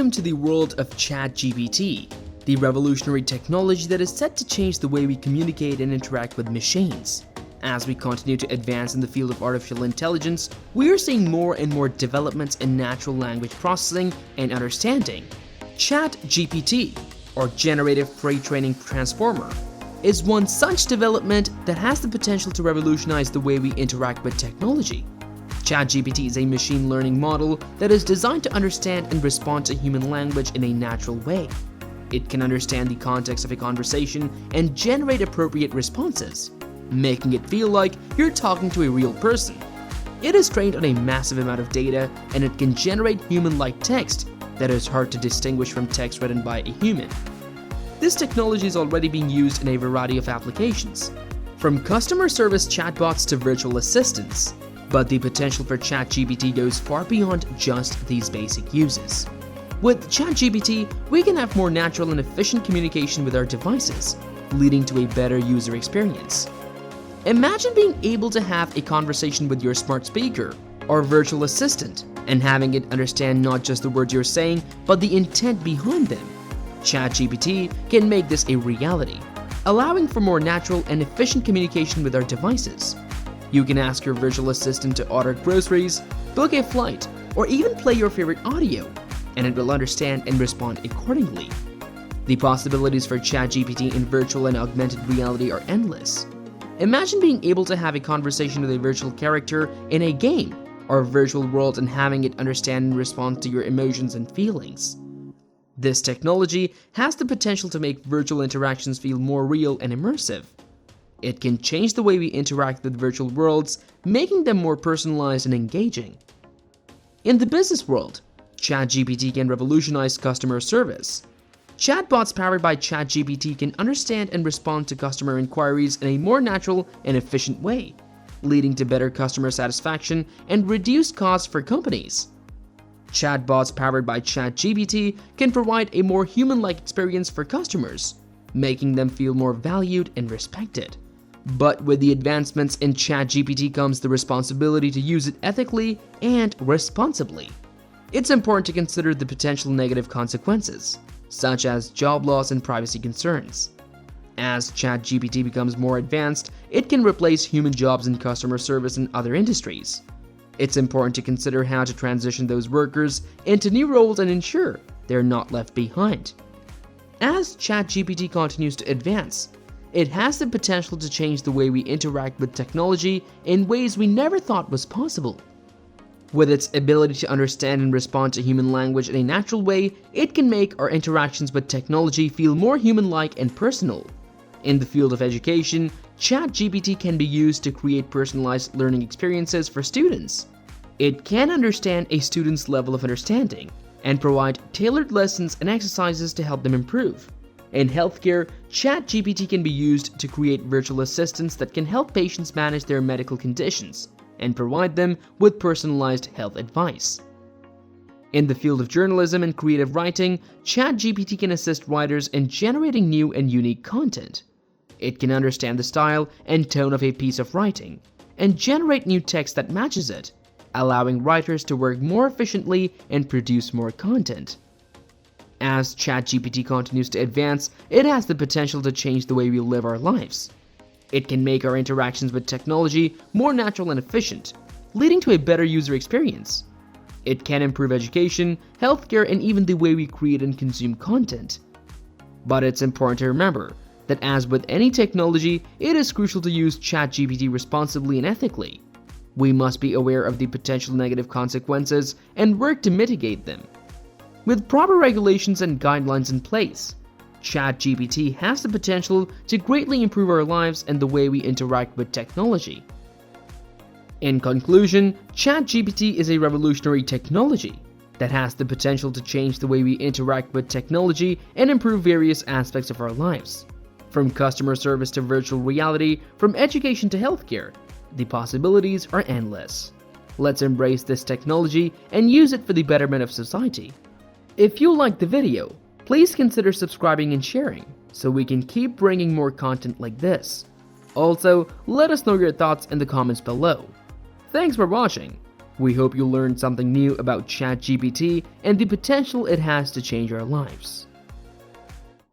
Welcome to the world of ChatGPT, the revolutionary technology that is set to change the way we communicate and interact with machines. As we continue to advance in the field of artificial intelligence, we are seeing more and more developments in natural language processing and understanding. ChatGPT, or Generative Pre-training Transformer, is one such development that has the potential to revolutionize the way we interact with technology. ChatGPT is a machine learning model that is designed to understand and respond to human language in a natural way. It can understand the context of a conversation and generate appropriate responses, making it feel like you're talking to a real person. It is trained on a massive amount of data, and it can generate human-like text that is hard to distinguish from text written by a human. This technology is already being used in a variety of applications, from customer service chatbots to virtual assistants. But the potential for ChatGPT goes far beyond just these basic uses. With ChatGPT, we can have more natural and efficient communication with our devices, leading to a better user experience. Imagine being able to have a conversation with your smart speaker or virtual assistant and having it understand not just the words you're saying, but the intent behind them. ChatGPT can make this a reality, allowing for more natural and efficient communication with our devices. You can ask your virtual assistant to order groceries, book a flight, or even play your favorite audio, and it will understand and respond accordingly. The possibilities for ChatGPT in virtual and augmented reality are endless. Imagine being able to have a conversation with a virtual character in a game or virtual world and having it understand and respond to your emotions and feelings. This technology has the potential to make virtual interactions feel more real and immersive. It can change the way we interact with virtual worlds, making them more personalized and engaging. In the business world, ChatGPT can revolutionize customer service. Chatbots powered by ChatGPT can understand and respond to customer inquiries in a more natural and efficient way, leading to better customer satisfaction and reduced costs for companies. Chatbots powered by ChatGPT can provide a more human-like experience for customers, making them feel more valued and respected. But with the advancements in ChatGPT comes the responsibility to use it ethically and responsibly. It's important to consider the potential negative consequences, such as job loss and privacy concerns. As ChatGPT becomes more advanced, it can replace human jobs in customer service and other industries. It's important to consider how to transition those workers into new roles and ensure they're not left behind. As ChatGPT continues to advance, it has the potential to change the way we interact with technology in ways we never thought was possible. With its ability to understand and respond to human language in a natural way, it can make our interactions with technology feel more human-like and personal. In the field of education, ChatGPT can be used to create personalized learning experiences for students. It can understand a student's level of understanding and provide tailored lessons and exercises to help them improve. In healthcare, ChatGPT can be used to create virtual assistants that can help patients manage their medical conditions and provide them with personalized health advice. In the field of journalism and creative writing, ChatGPT can assist writers in generating new and unique content. It can understand the style and tone of a piece of writing and generate new text that matches it, allowing writers to work more efficiently and produce more content. As ChatGPT continues to advance, it has the potential to change the way we live our lives. It can make our interactions with technology more natural and efficient, leading to a better user experience. It can improve education, healthcare, and even the way we create and consume content. But it's important to remember that as with any technology, it is crucial to use ChatGPT responsibly and ethically. We must be aware of the potential negative consequences and work to mitigate them. With proper regulations and guidelines in place, ChatGPT has the potential to greatly improve our lives and the way we interact with technology. In conclusion, ChatGPT is a revolutionary technology that has the potential to change the way we interact with technology and improve various aspects of our lives. From customer service to virtual reality, from education to healthcare, the possibilities are endless. Let's embrace this technology and use it for the betterment of society. If you liked the video, please consider subscribing and sharing so we can keep bringing more content like this. Also, let us know your thoughts in the comments below. Thanks for watching. We hope you learned something new about ChatGPT and the potential it has to change our lives.